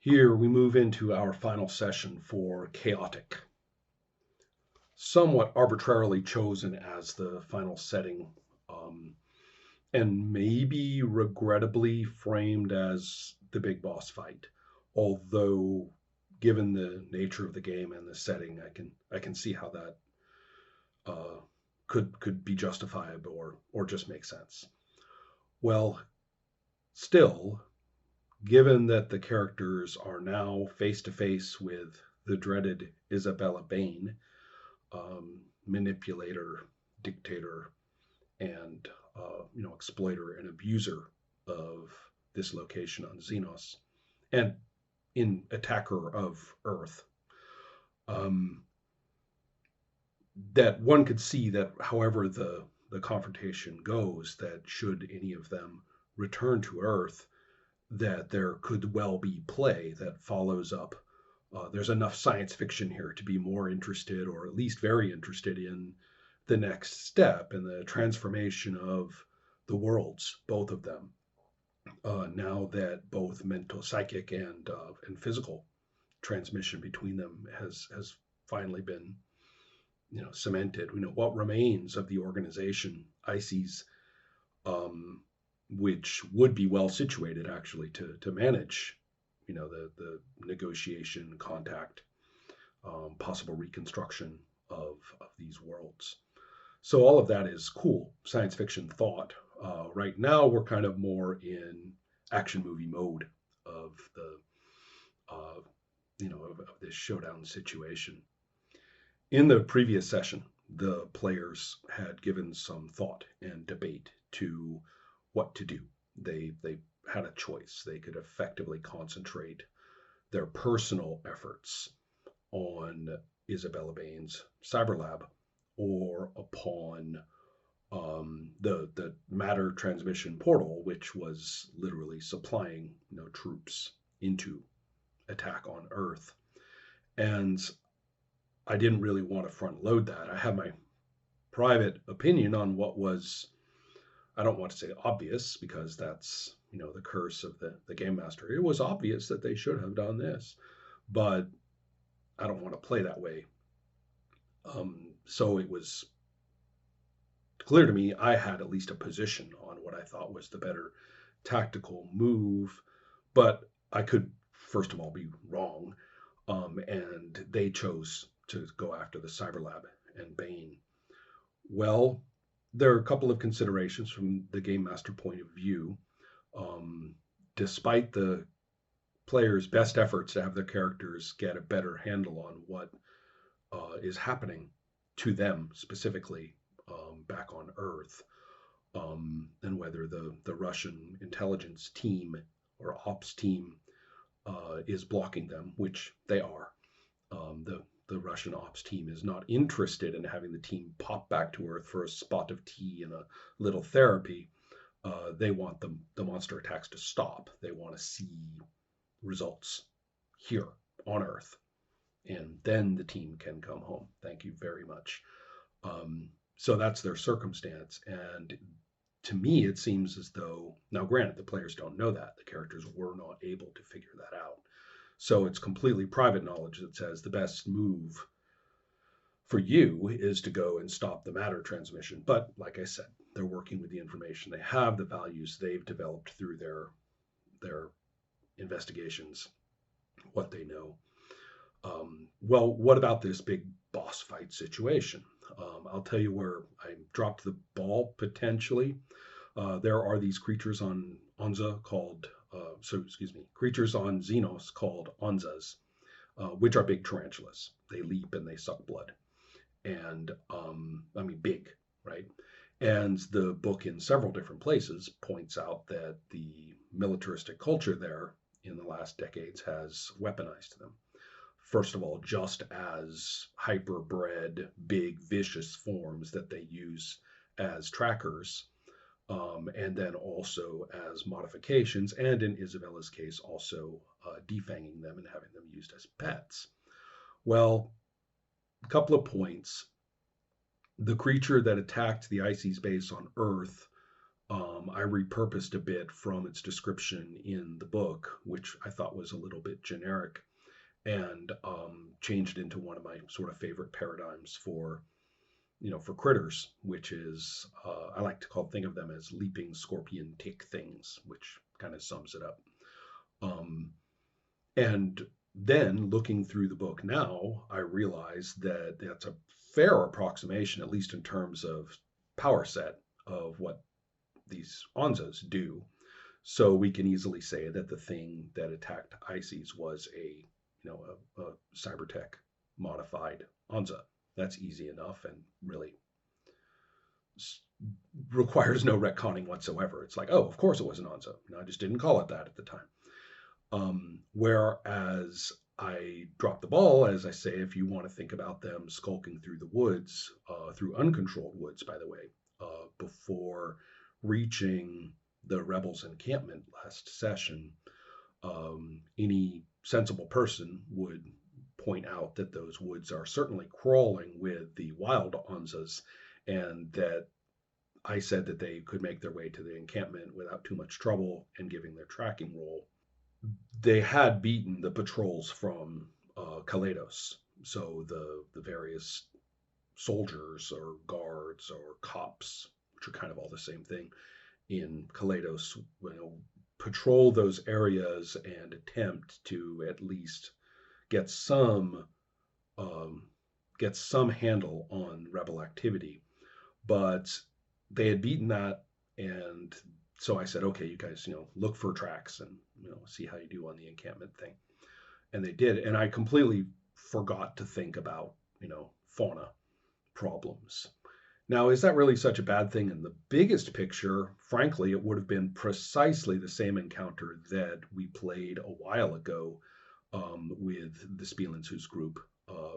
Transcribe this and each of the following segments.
Here we move into our final session for Khaotic, somewhat arbitrarily chosen as the final setting, um, and maybe regrettably framed as the big boss fight. Although, given the nature of the game and the setting, I can see how that uh, could be justified or just make sense. Well, still, given that the characters are now face to face with the dreaded Isabella Bain, manipulator, dictator, and exploiter and abuser of this location on Xenos, and in attacker of Earth. Um, that one could see that, however the confrontation goes, that should any of them return to Earth, that there could well be play that follows up. There's enough science fiction here to be more interested, or at least very interested, in the next step in the transformation of the worlds, both of them. Now that both mental, psychic, and physical transmission between them has finally been cemented. What remains of the organization, ICES, which would be well situated actually to manage the negotiation, contact, possible reconstruction of these worlds. So all of that is cool science fiction thought. Right now we're kind of more in action movie mode of the of this showdown situation. In the previous session, the players had given some thought and debate to what to do. They had a choice. They could effectively concentrate their personal efforts on Isabella Bain's cyber lab, or upon the matter transmission portal, which was literally supplying troops into attack on Earth. And I didn't really want to front load that. I had my private opinion on what was, I don't want to say obvious, because that's the curse of the game master. It was obvious that they should have done this, but I don't want to play that way. So it was clear to me I had at least a position on what I thought was the better tactical move, but I could first of all be wrong, and they chose to go after the cyber lab and Bane. Well, there are a couple of considerations from the game master point of view. Um, Despite the players' best efforts to have their characters get a better handle on what is happening to them specifically, back on Earth, and whether the Russian intelligence team or ops team is blocking them, which they are. The Russian ops team is not interested in having the team pop back to Earth for a spot of tea and a little therapy. They want the monster attacks to stop. They want to see results here on Earth, and then the team can come home. Thank you very much. So that's their circumstance, and to me, it seems as though, now granted, the players don't know that. The characters were not able to figure that out. So it's completely private knowledge that says the best move for you is to go and stop the matter transmission. But like I said, they're working with the information they have, the values they've developed through their investigations, what they know. Well, what about this big boss fight situation? I'll tell you where I dropped the ball potentially. There are these creatures on Onza called, creatures on Xenos called Onzas, which are big tarantulas. They leap and they suck blood. And, big, right? And the book, in several different places, points out that the militaristic culture there in the last decades has weaponized them. First of all, just as hyperbred, big, vicious forms that they use as trackers, and then also as modifications, and in Isabella's case, also defanging them and having them used as pets. Well, a couple of points. The creature that attacked the IC's base on Earth I repurposed a bit from its description in the book, which I thought was a little bit generic, and changed it into one of my sort of favorite paradigms for for critters, which is I like to think of them as leaping scorpion tick things, which kind of sums it up. Um, and then looking through the book now, I realize that that's a fair approximation, at least in terms of power set of what these Onzas do. So we can easily say that the thing that attacked Ices was a cybertech modified Onza. That's easy enough and really requires no retconning whatsoever. It's like, oh, of course it was an Onza. I just didn't call it that at the time. Whereas I dropped the ball, as I say, if you want to think about them skulking through the woods, through uncontrolled woods, by the way, before reaching the rebels' encampment last session, any sensible person would point out that those woods are certainly crawling with the wild Onzas, and that I said that they could make their way to the encampment without too much trouble and giving their tracking roll. They had beaten the patrols from Khaotic, so the various soldiers or guards or cops, which are kind of all the same thing in Khaotic, patrol those areas and attempt to at least get some um, get some handle on rebel activity. But they had beaten that, and so I said, okay, you guys, look for tracks and see how you do on the encampment thing. And they did, and I completely forgot to think about fauna problems. Now, is that really such a bad thing in the biggest picture? Frankly, it would have been precisely the same encounter that we played a while ago with the Spielenshus group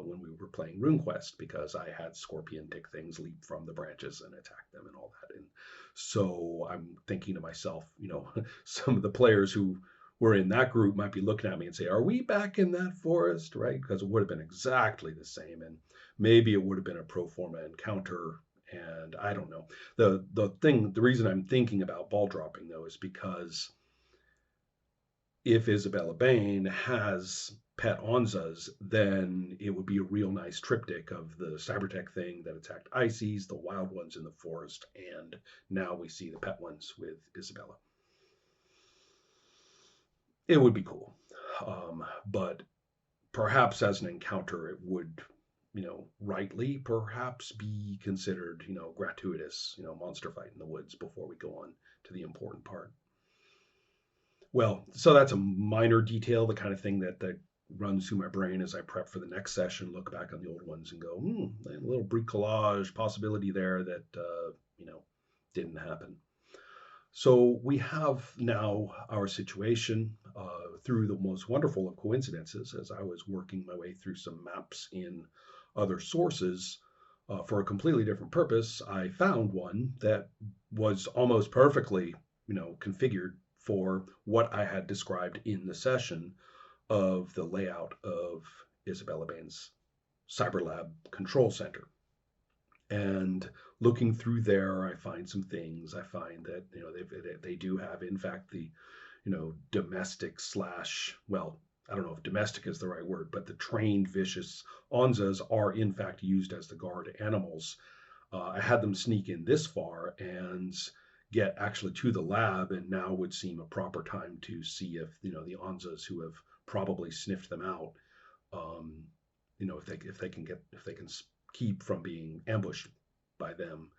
when we were playing RuneQuest, because I had scorpion tick things leap from the branches and attack them and all that. And so I'm thinking to myself, some of the players who were in that group might be looking at me and say, are we back in that forest? Right? Because it would have been exactly the same. And maybe it would have been a pro forma encounter. And I don't know. The reason I'm thinking about ball dropping though is because if Isabella Bain has pet Onzas, then it would be a real nice triptych of the cybertech thing that attacked Ices, the wild ones in the forest, and now we see the pet ones with Isabella. It would be cool. But perhaps as an encounter, it would, rightly perhaps be considered, gratuitous, monster fight in the woods before we go on to the important part. Well, so that's a minor detail, the kind of thing that runs through my brain as I prep for the next session, look back on the old ones and go, a little bricolage possibility there that, didn't happen. So we have now our situation through the most wonderful of coincidences. As I was working my way through some maps in other sources for a completely different purpose, I found one that was almost perfectly, configured for what I had described in the session of the layout of Isabella Bain's Cyberlab Control Center. And looking through there, I find some things. I find that they do have, in fact, the domestic slash, well, I don't know if domestic is the right word, but the trained vicious Onzas are in fact used as the guard animals. I had them sneak in this far and get actually to the lab, and now would seem a proper time to see if the Onzas who have probably sniffed them out, if they can keep from being ambushed by them.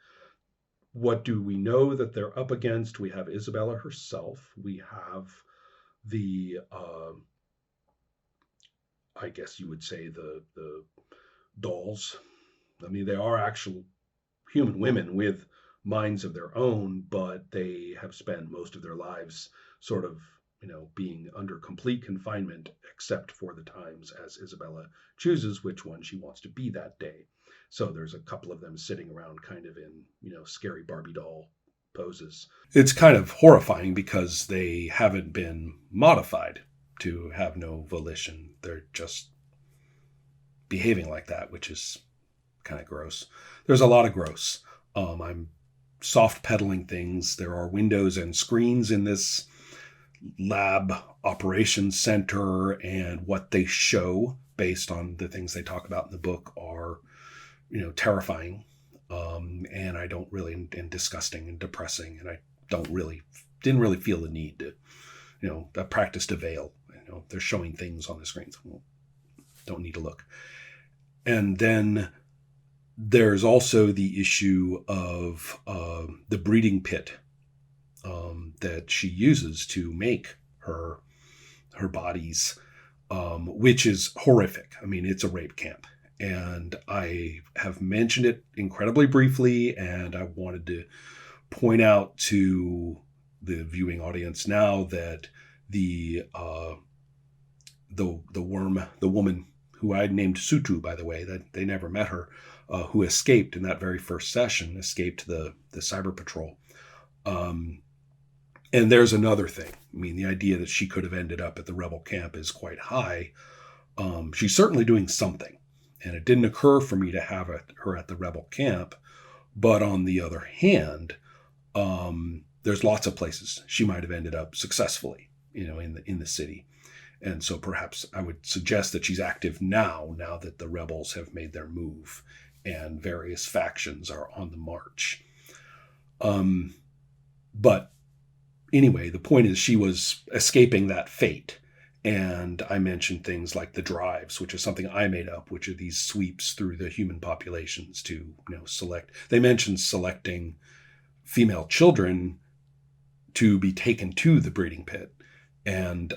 What do we know that they're up against? We have Isabella herself. We have the I guess you would say the dolls. I mean, they are actual human women with minds of their own, but they have spent most of their lives sort of, being under complete confinement, except for the times as Isabella chooses which one she wants to be that day. So there's a couple of them sitting around kind of in, scary Barbie doll poses. It's kind of horrifying because they haven't been modified to have no volition. They're just behaving like that, which is kind of gross. There's a lot of gross. I'm soft pedaling things. There are windows and screens in this lab operations center, and what they show based on the things they talk about in the book are, terrifying. And I don't really, and disgusting and depressing. And I didn't really feel the need to, that practice to veil. They're showing things on the screens. Well, don't need to look. And then there's also the issue of the breeding pit that she uses to make her bodies, which is horrific. I mean, it's a rape camp. And I have mentioned it incredibly briefly, and I wanted to point out to the viewing audience now that the woman who I named Sutu, by the way, that they never met her, who escaped in that very first session, escaped the cyber patrol. And there's another thing. I mean, the idea that she could have ended up at the rebel camp is quite high. She's certainly doing something. And it didn't occur for me to have her at the rebel camp. But on the other hand, there's lots of places she might have ended up successfully, in the city. And so perhaps I would suggest that she's active now that the rebels have made their move and various factions are on the march. But anyway, the point is she was escaping that fate. And I mentioned things like the drives, which is something I made up, which are these sweeps through the human populations to, select. They mentioned selecting female children to be taken to the breeding pit. And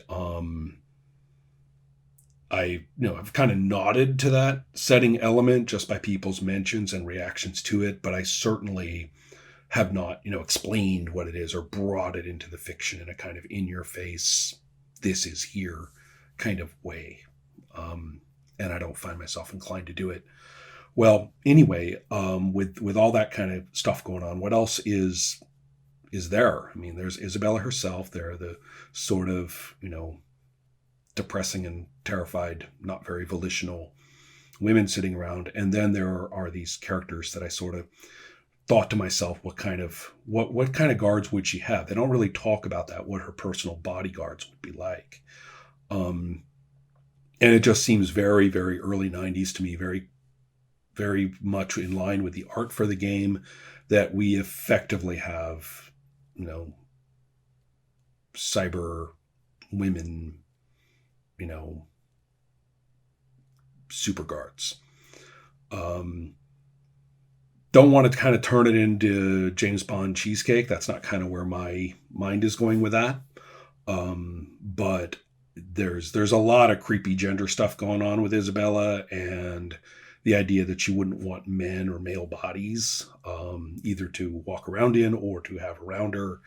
I've kind of nodded to that setting element just by people's mentions and reactions to it, but I certainly have not, explained what it is or brought it into the fiction in a kind of in-your-face, this is here kind of way. And I don't find myself inclined to do it. Well, anyway, with all that kind of stuff going on, what else is there? I mean, there's Isabella herself. There are the sort of, depressing and terrified, not very volitional women sitting around. And then there are these characters that I sort of thought to myself, what kind of guards would she have? They don't really talk about that, what her personal bodyguards would be like. And it just seems very, very early 90s to me, very, very much in line with the art for the game, that we effectively have, cyber women, super guards. Don't want to kind of turn it into James Bond cheesecake. That's not kind of where my mind is going with that. But there's a lot of creepy gender stuff going on with Isabella, and the idea that she wouldn't want men or male bodies, either to walk around in or to have around her,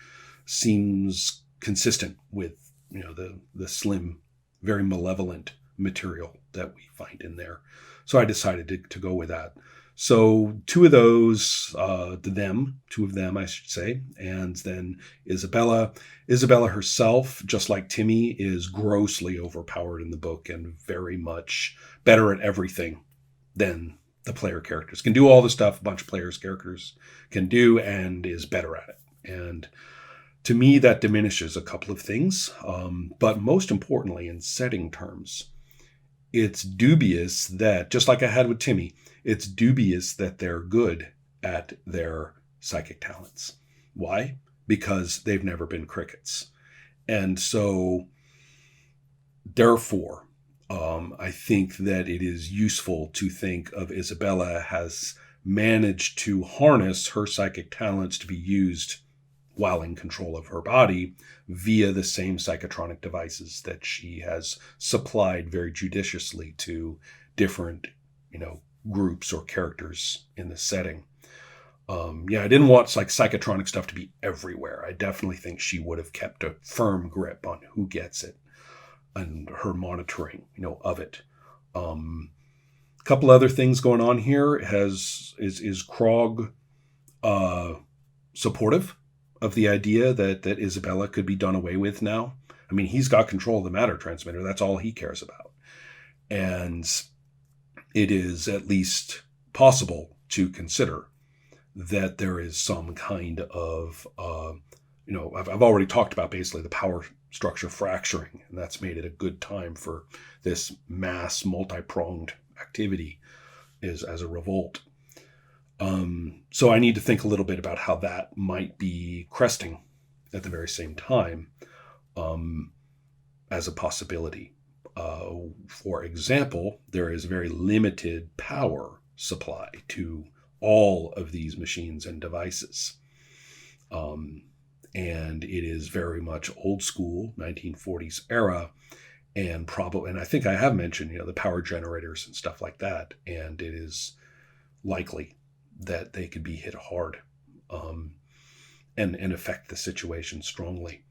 seems consistent with, the slim, very malevolent material that we find in there. So I decided to go with that. So two of them, I should say, and then Isabella. Isabella herself, just like Timmy, is grossly overpowered in the book and very much better at everything than the player characters. Can do all the stuff a bunch of players' characters can do and is better at it. And to me, that diminishes a couple of things. But most importantly, in setting terms, it's dubious that, just like I had with Timmy, it's dubious that they're good at their psychic talents. Why? Because they've never been crickets. And so, therefore, I think that it is useful to think of Isabella as managed to harness her psychic talents to be used while in control of her body via the same psychotronic devices that she has supplied very judiciously to different, groups or characters in the setting. I didn't want like psychotronic stuff to be everywhere. I definitely think she would have kept a firm grip on who gets it and her monitoring, of it. A couple other things going on here. Is Krog supportive of the idea that Isabella could be done away with now? I mean, he's got control of the matter transmitter. That's all he cares about. And it is at least possible to consider that there is some kind of, I've already talked about basically the power structure fracturing, and that's made it a good time for this mass multi-pronged activity is as a revolt. So I need to think a little bit about how that might be cresting at the very same time, as a possibility. For example, there is very limited power supply to all of these machines and devices. And it is very much old school 1940s era, and I think I have mentioned, the power generators and stuff like that. And it is likely that they could be hit hard, and affect the situation strongly.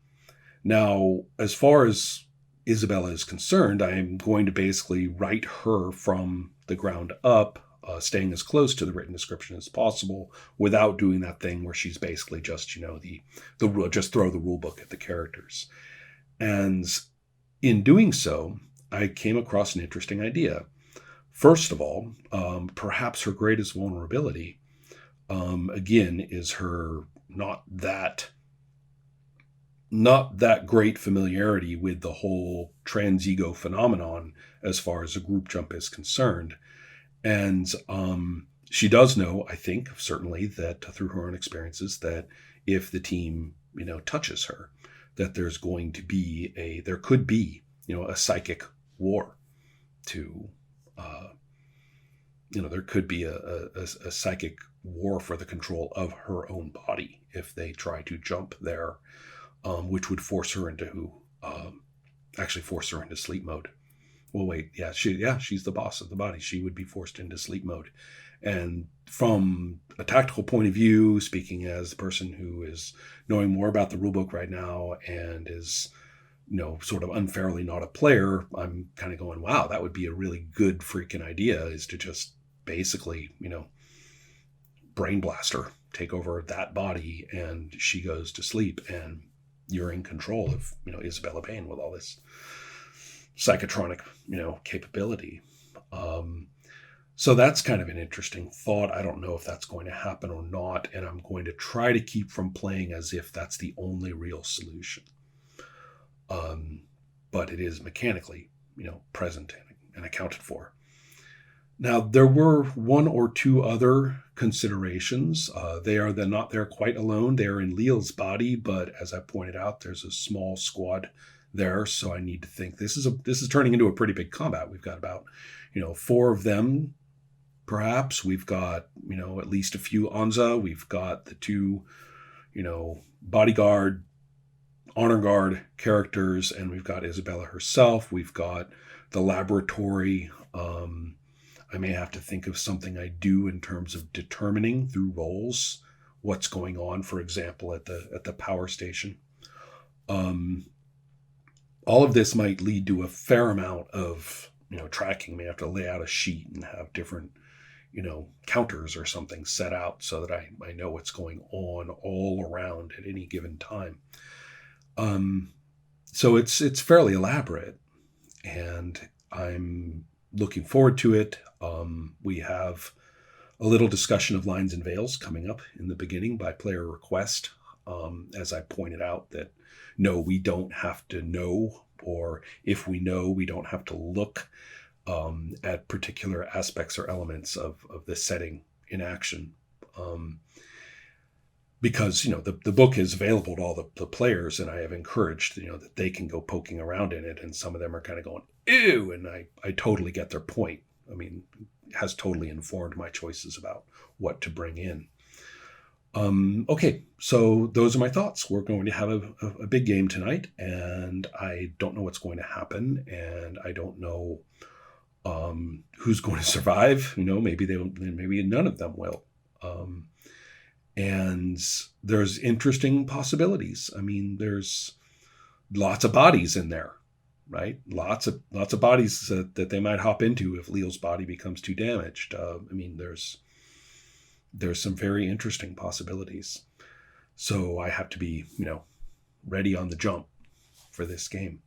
Now, as far as Isabella is concerned, I am going to basically write her from the ground up, staying as close to the written description as possible, without doing that thing where she's basically just, just throw the rule book at the characters. And in doing so, I came across an interesting idea. First of all, perhaps her greatest vulnerability, again, is her not that great familiarity with the whole trans-ego phenomenon as far as a group jump is concerned. And she does know, I think, certainly, that through her own experiences, that if the team, touches her, that there could be, a psychic war to, there could be a psychic war for the control of her own body if they try to jump there, which would force her into sleep mode. Well, wait, she's the boss of the body. She would be forced into sleep mode. And from a tactical point of view, speaking as the person who is knowing more about the rulebook right now and is, sort of unfairly not a player, I'm kind of going, wow, that would be a really good freaking idea, is to just basically, brain blaster, take over that body, and she goes to sleep, and you're in control of, Isabella Payne with all this psychotronic, capability. So that's kind of an interesting thought. I don't know if that's going to happen or not, and I'm going to try to keep from playing as if that's the only real solution. But it is mechanically, present and accounted for. Now, there were one or two other considerations. They are not there quite alone. They are in Leal's body, but as I pointed out, there's a small squad there, so I need to think this is turning into a pretty big combat. We've got about, 4 of them, perhaps. We've got, at least a few Anza. We've got the 2, bodyguard, honor guard characters, and we've got Isabella herself. We've got the laboratory. I may have to think of something I do in terms of determining through rolls what's going on, for example, at the power station. All of this might lead to a fair amount of, tracking. May have to lay out a sheet and have different, counters or something set out so that I know what's going on all around at any given time. So it's fairly elaborate, and I'm looking forward to it. We have a little discussion of lines and veils coming up in the beginning by player request. As I pointed out, that no, we don't have to know, or if we know, we don't have to look at particular aspects or elements of the setting in action. Because, the book is available to all the players, and I have encouraged, that they can go poking around in it, and some of them are kind of going, ew, and I totally get their point. I mean, it has totally informed my choices about what to bring in. Okay, so those are my thoughts. We're going to have a big game tonight, and I don't know what's going to happen, and I don't know who's going to survive. Maybe maybe none of them will. And there's interesting possibilities. I mean, there's lots of bodies in there, right? Lots of bodies that they might hop into if Leal's body becomes too damaged. There's some very interesting possibilities. So I have to be, ready on the jump for this game.